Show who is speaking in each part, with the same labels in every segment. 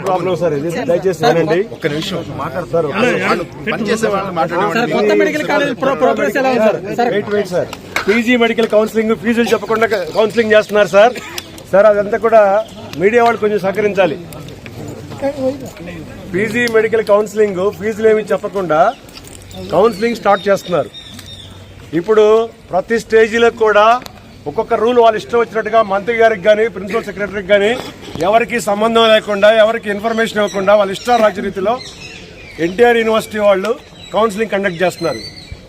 Speaker 1: Problem sir ఇది, దయచేసి వినండి. ఒక్క నిమిషం మాట్లాడతారు. Wait sir, PG medical counselling ఫీజులు చెప్పకుండా కౌన్సిలింగ్ చేస్తున్నారు సార్. సార్ అదంతా కూడా మీడియా వాళ్ళు కొంచెం సహకరించాలి. పీజీ మెడికల్ కౌన్సిలింగ్ ఫీజులు ఏమి చెప్పకుండా కౌన్సిలింగ్ స్టార్ట్ చేస్తున్నారు. ఇప్పుడు ప్రతి స్టేజీలో కూడా ఒక్కొక్క రూల్ వాళ్ళు ఇష్టం వచ్చినట్టుగా మంత్రి గారికి కానీ ప్రిన్సిపల్ సెక్రటరీకి కానీ ఎవరికి సంబంధం లేకుండా, ఎవరికి ఇన్ఫర్మేషన్ ఇవ్వకుండా వాళ్ళ ఇష్ట రాజరీతిలో ఎన్టీఆర్ యూనివర్సిటీ వాళ్ళు కౌన్సిలింగ్ కండక్ట్ చేస్తున్నారు.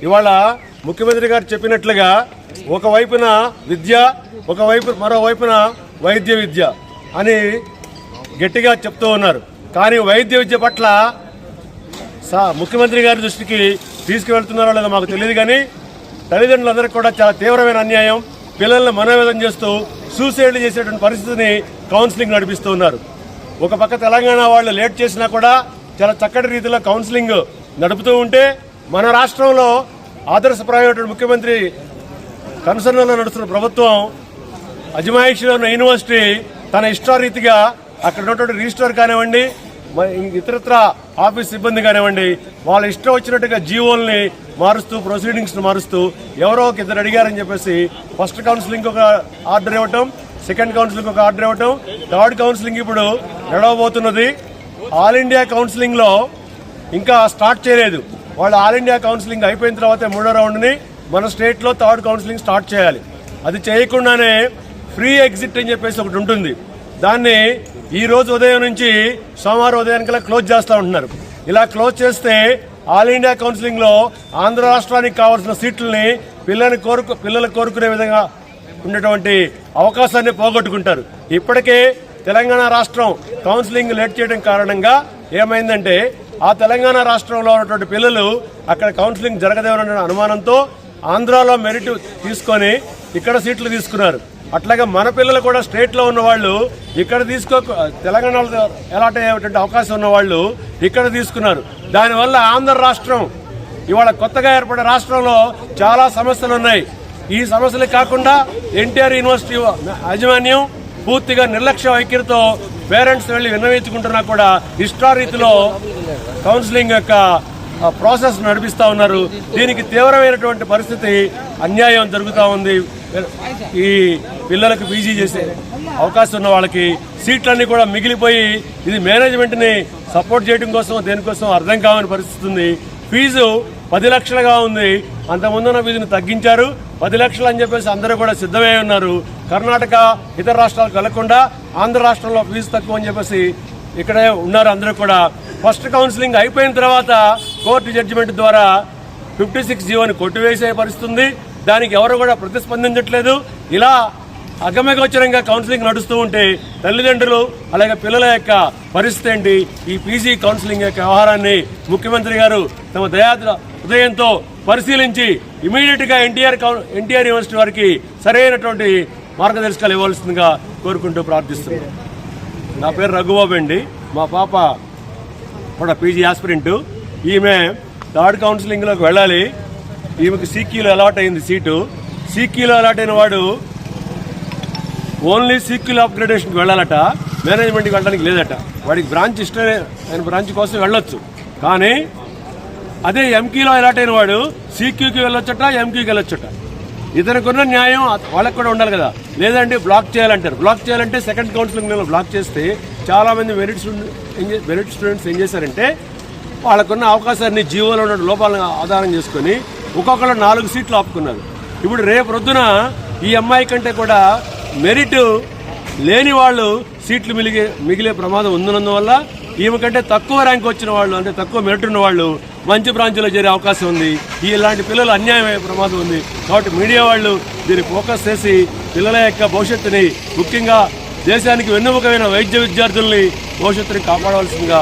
Speaker 1: ఇవాళ ముఖ్యమంత్రి గారు చెప్పినట్లుగా ఒకవైపున విద్య, మరోవైపున వైద్య విద్య అని గట్టిగా చెప్తూ ఉన్నారు. కానీ వైద్య విద్య పట్ల ముఖ్యమంత్రి గారి దృష్టికి తీసుకువెళ్తున్నారో లేదో మాకు తెలియదు. కానీ తల్లిదండ్రులందరికీ కూడా చాలా తీవ్రమైన అన్యాయం. పిల్లల్ని మనోవేదన చేస్తూ సూసైడ్ చేసేటువంటి పరిస్థితిని కౌన్సిలింగ్ నడిపిస్తూ ఉన్నారు. ఒక పక్క తెలంగాణ వాళ్ళు లేట్ చేసినా కూడా చాలా చక్కటి రీతిలో కౌన్సిలింగ్ నడుపుతూ ఉంటే, మన రాష్ట్రంలో ఆదర్శప్రాయమైన ముఖ్యమంత్రి కన్సర్న్లో నడుస్తున్న ప్రభుత్వం అజమాయిషిలో ఉన్న యూనివర్సిటీ తన ఇష్టారీతిగా అక్కడ ఉన్నటువంటి రిజిస్ట్రార్ కానివ్వండి, ఇతరత్ర ఆఫీస్ సిబ్బంది కానివ్వండి, వాళ్ళ ఇష్టం వచ్చినట్టుగా జీవోల్ని మారుస్తూ, ప్రొసీడింగ్స్ మారుస్తూ, ఎవరో ఒక ఇద్దరు అడిగారని చెప్పేసి ఫస్ట్ కౌన్సిలింగ్ ఒక ఆర్డర్ ఇవ్వటం, సెకండ్ కౌన్సిలింగ్ ఒక ఆర్డర్ ఇవ్వటం, థర్డ్ కౌన్సిలింగ్ ఇప్పుడు నడవబోతున్నది. ఆల్ ఇండియా కౌన్సిలింగ్ లో ఇంకా స్టార్ట్ చేయలేదు. వాళ్ళు ఆల్ ఇండియా కౌన్సిలింగ్ అయిపోయిన తర్వాత మూడో రౌండ్ ని మన స్టేట్ లో థర్డ్ కౌన్సిలింగ్ స్టార్ట్ చేయాలి. అది చేయకుండానే ఫ్రీ ఎగ్జిట్ అని చెప్పేసి ఒకటి ఉంటుంది. దాన్ని ఈ రోజు ఉదయం నుంచి సోమవారం ఉదయానికల్లా క్లోజ్ చేస్తూ ఉంటున్నారు. ఇలా క్లోజ్ చేస్తే ఆల్ ఇండియా కౌన్సిలింగ్ లో ఆంధ్ర రాష్ట్రానికి కావాల్సిన సీట్లని పిల్లలు కోరుకునే విధంగా ఉన్నటువంటి అవకాశాన్ని పోగొట్టుకుంటారు. ఇప్పటికే తెలంగాణ రాష్ట్రం కౌన్సిలింగ్ లేట్ చేయడం కారణంగా ఏమైందంటే, ఆ తెలంగాణ రాష్ట్రంలో ఉన్నటువంటి పిల్లలు అక్కడ కౌన్సిలింగ్ జరగదేమన్న అనుమానంతో ఆంధ్రాలో మెరిట్ తీసుకొని ఇక్కడ సీట్లు తీసుకున్నారు. అట్లాగే మన పిల్లలు కూడా స్టేట్ లో ఉన్న వాళ్ళు ఇక్కడ తెలంగాణలో అలాట్ అయ్యేటువంటి అవకాశం ఉన్న వాళ్ళు ఇక్కడ తీసుకున్నారు. దానివల్ల ఆంధ్ర రాష్ట్రం ఇవాళ కొత్తగా ఏర్పడే రాష్ట్రంలో చాలా సమస్యలు ఉన్నాయి. ఈ సమస్యలు కాకుండా ఎన్టీఆర్ యూనివర్సిటీ యాజమాన్యం పూర్తిగా నిర్లక్ష్య వైఖరితో పేరెంట్స్ వెళ్లి విన్నవించుకుంటున్నా కూడా ఇష్టారీతిలో కౌన్సిలింగ్ యొక్క ప్రాసెస్ నడిపిస్తా ఉన్నారు. దీనికి తీవ్రమైనటువంటి పరిస్థితి, అన్యాయం జరుగుతూ ఉంది. ఈ పిల్లలకు పీజీ చేసే అవకాశం ఉన్న వాళ్ళకి సీట్లన్నీ కూడా మిగిలిపోయి, ఇది మేనేజ్మెంట్ ని సపోర్ట్ చేయడం కోసం దేనికోసం అర్థం కావని పరిస్థితి ఉంది. ఫీజు 10 లక్షలుగా ఉంది. అంతకుముందున్న ఫీజును తగ్గించారు. 10 లక్షలు అని చెప్పేసి అందరూ కూడా సిద్ధమై ఉన్నారు. కర్ణాటక ఇతర రాష్ట్రాలకు వెళ్లకుండా ఆంధ్ర రాష్ట్రంలో ఫీజు తక్కువ అని చెప్పేసి ఇక్కడే ఉన్నారు అందరూ కూడా. ఫస్ట్ కౌన్సిలింగ్ అయిపోయిన తర్వాత కోర్టు జడ్జిమెంట్ ద్వారా 56 జీవోని కొట్టివేసే పరిస్థితి ఉంది. దానికి ఎవరు కూడా ప్రతిస్పందించట్లేదు. ఇలా అగమ్యగోచరంగా కౌన్సిలింగ్ నడుస్తూ ఉంటే తల్లిదండ్రులు అలాగే పిల్లల యొక్క పరిస్థితి ఏంటి? ఈ పీజీ కౌన్సిలింగ్ యొక్క వ్యవహారాన్ని ముఖ్యమంత్రి గారు తమ దయాద్ర హృదయంతో పరిశీలించి ఇమీడియట్ గా ఎన్టీఆర్ యూనివర్సిటీ వారికి సరైనటువంటి మార్గదర్శకాలు ఇవ్వాల్సిందిగా కోరుకుంటూ ప్రార్థిస్తున్నాను. నా పేరు రఘుబాబు అండి. మా పాప కూడా పీజీ ఆస్పిరెంట్. ఈమె థర్డ్ కౌన్సిలింగ్ లోకి వెళ్ళాలి. ఈమెకు సీక్యూలో అలాట్ అయింది సీటు. సీక్యూలో అలాట్ అయిన వాడు ఓన్లీ సీక్యూల్ అప్గ్రేడేషన్కి వెళ్ళాలట, మేనేజ్మెంట్కి వెళ్ళడానికి లేదట. వాడికి బ్రాంచ్ ఇష్టమే, ఆయన బ్రాంచ్ కోసం వెళ్ళొచ్చు. కానీ అదే ఎంక్యూలో అలాట్ అయిన వాడు సీక్యూకి వెళ్ళొచ్చట, ఎంక్యూకి వెళ్ళొచ్చట. ఇతనికున్న న్యాయం వాళ్ళకి కూడా ఉండాలి కదా. లేదంటే బ్లాక్ చేయాలంటారు. బ్లాక్ చేయాలంటే సెకండ్ కౌన్సిలింగ్ బ్లాక్ చేస్తే చాలా మంది మెరిట్ స్టూడెంట్స్ ఏం చేశారంటే, వాళ్ళకున్న అవకాశాన్ని జీవోలో ఉన్న లోపాలను ఆధారం చేసుకుని ఒక్కొక్కరు 4 సీట్లు ఆపుకున్నారు. ఇప్పుడు రేపు రొద్దున ఈ అమ్మాయి కంటే కూడా మెరిట్ లేని వాళ్ళు సీట్లు మిగిలే ప్రమాదం ఉన్నందువల్ల ఈమె కంటే తక్కువ ర్యాంక్ వచ్చిన వాళ్ళు, అంటే తక్కువ మెరిట్ ఉన్న వాళ్ళు మంచి బ్రాంచ్లో చేరే అవకాశం ఉంది. ఇలాంటి పిల్లలు అన్యాయం అయ్యే ప్రమాదం ఉంది. కాబట్టి మీడియా వాళ్ళు దీన్ని ఫోకస్ చేసి పిల్లల యొక్క భవిష్యత్తుని, ముఖ్యంగా దేశానికి వెన్నెముకమైన వైద్య విద్యార్థుల్ని భవిష్యత్తుని కాపాడవలసిందిగా